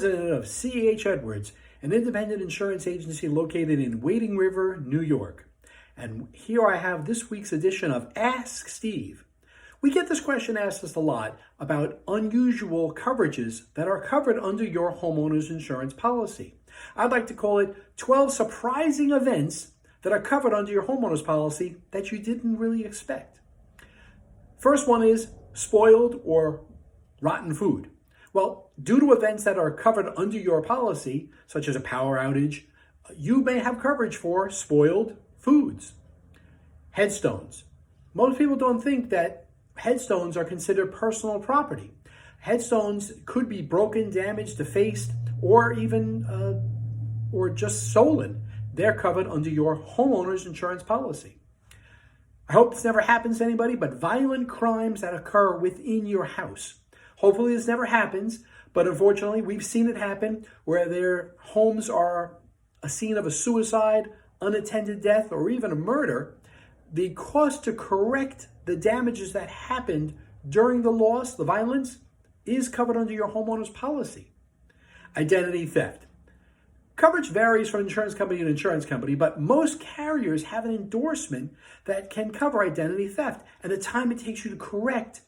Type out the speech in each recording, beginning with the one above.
president of C.H. Edwards, an independent insurance agency located in Wading River, New York. And here I have this week's edition of Ask Steve. We get this question asked us a lot about unusual coverages that are covered under your homeowner's insurance policy. I'd like to call it 12 surprising events that are covered under your homeowner's policy that you didn't really expect. First one is spoiled or rotten food. Well, due to events that are covered under your policy, such as a power outage, you may have coverage for spoiled foods. Headstones. Most people don't think that headstones are considered personal property. Headstones could be broken, damaged, defaced, or even or just stolen. They're covered under your homeowner's insurance policy. I hope this never happens to anybody, but violent crimes that occur within your house. Hopefully this never happens, but unfortunately we've seen it happen where their homes are a scene of a suicide, unattended death, or even a murder. The cost to correct the damages that happened during the loss, the violence, is covered under your homeowner's policy. Identity theft. Coverage varies from insurance company to insurance company, but most carriers have an endorsement that can cover identity theft and the time it takes you to correct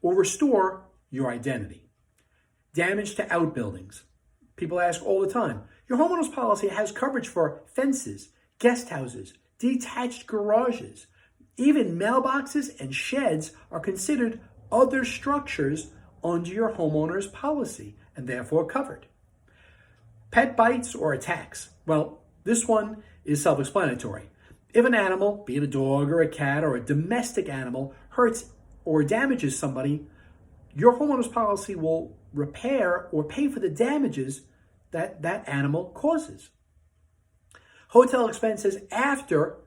or restore your identity. Damage to outbuildings. People ask all the time, your homeowner's policy has coverage for fences, guest houses, detached garages. Even mailboxes and sheds are considered other structures under your homeowner's policy and therefore covered. Pet bites or attacks. Well, this one is self-explanatory. If an animal, be it a dog or a cat or a domestic animal, hurts or damages somebody, your homeowner's policy will repair or pay for the damages that that animal causes. Hotel expenses after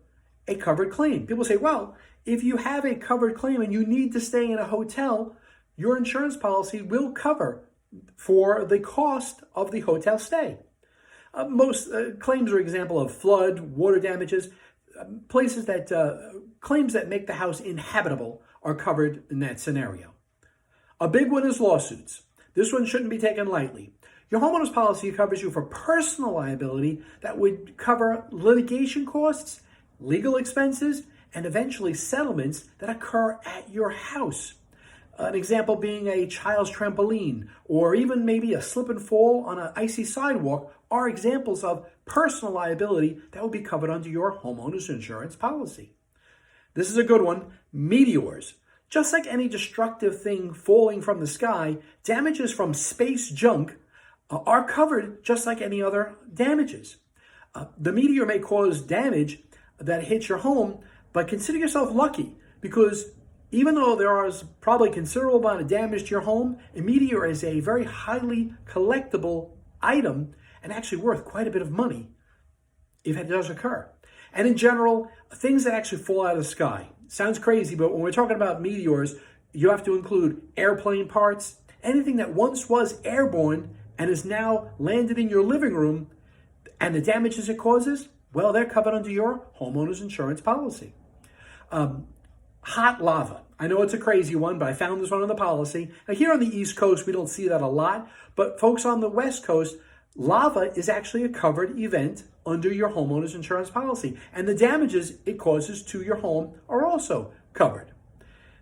a covered claim. People say, well, if you have a covered claim and you need to stay in a hotel, your insurance policy will cover for the cost of the hotel stay. Most claims are an example of flood, water damages, places that, claims that make the house inhabitable are covered in that scenario. A big one is lawsuits. This one shouldn't be taken lightly. Your homeowner's policy covers you for personal liability that would cover litigation costs, legal expenses, and eventually settlements that occur at your house. An example being a child's trampoline or even maybe a slip and fall on an icy sidewalk are examples of personal liability that would be covered under your homeowner's insurance policy. This is a good one. Meteors. Just like any destructive thing falling from the sky, damages from space junk are covered just like any other damages. The meteor may cause damage that hits your home, but consider yourself lucky because even though there is probably considerable amount of damage to your home, a meteor is a very highly collectible item and actually worth quite a bit of money if it does occur. And in general, things that actually fall out of the sky. Sounds crazy, but when we're talking about meteors, you have to include airplane parts, anything that once was airborne and is now landed in your living room, and the damages it causes, well, they're covered under your homeowner's insurance policy. Hot lava. I know it's a crazy one, but I found this one on the policy. Now, here on the East Coast, we don't see that a lot, but folks on the West Coast, lava is actually a covered event under your homeowner's insurance policy, and the damages it causes to your home are also covered.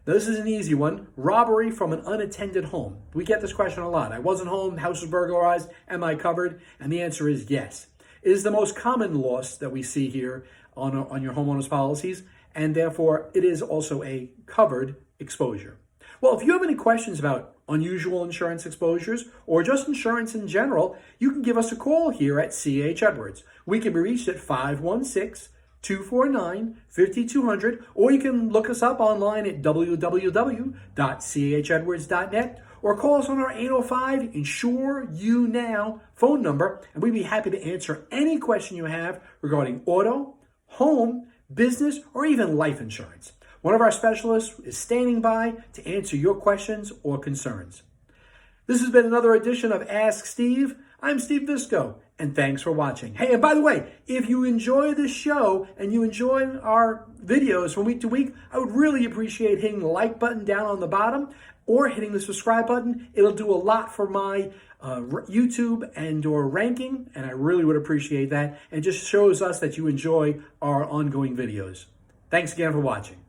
Now, this is an easy one. Robbery from an unattended home. We get this question a lot. I wasn't home, house was burglarized, am I covered? And the answer is yes. It is the most common loss that we see here on your homeowner's policies, and therefore it is also a covered exposure. Well, if you have any questions about unusual insurance exposures or just insurance in general, you can give us a call here at C.H. Edwards. We can be reached at 516-249-5200, or you can look us up online at www.chedwards.net or call us on our 805 Insure You Now phone number, and we'd be happy to answer any question you have regarding auto, home, business, or even life insurance. One of our specialists is standing by to answer your questions or concerns. This has been another edition of Ask Steve. I'm Steve Visco, and thanks for watching. Hey, and by the way, if you enjoy this show and you enjoy our videos from week to week, I would really appreciate hitting the like button down on the bottom or hitting the subscribe button. It'll do a lot for my YouTube and or ranking, and I really would appreciate that. It just shows us that you enjoy our ongoing videos. Thanks again for watching.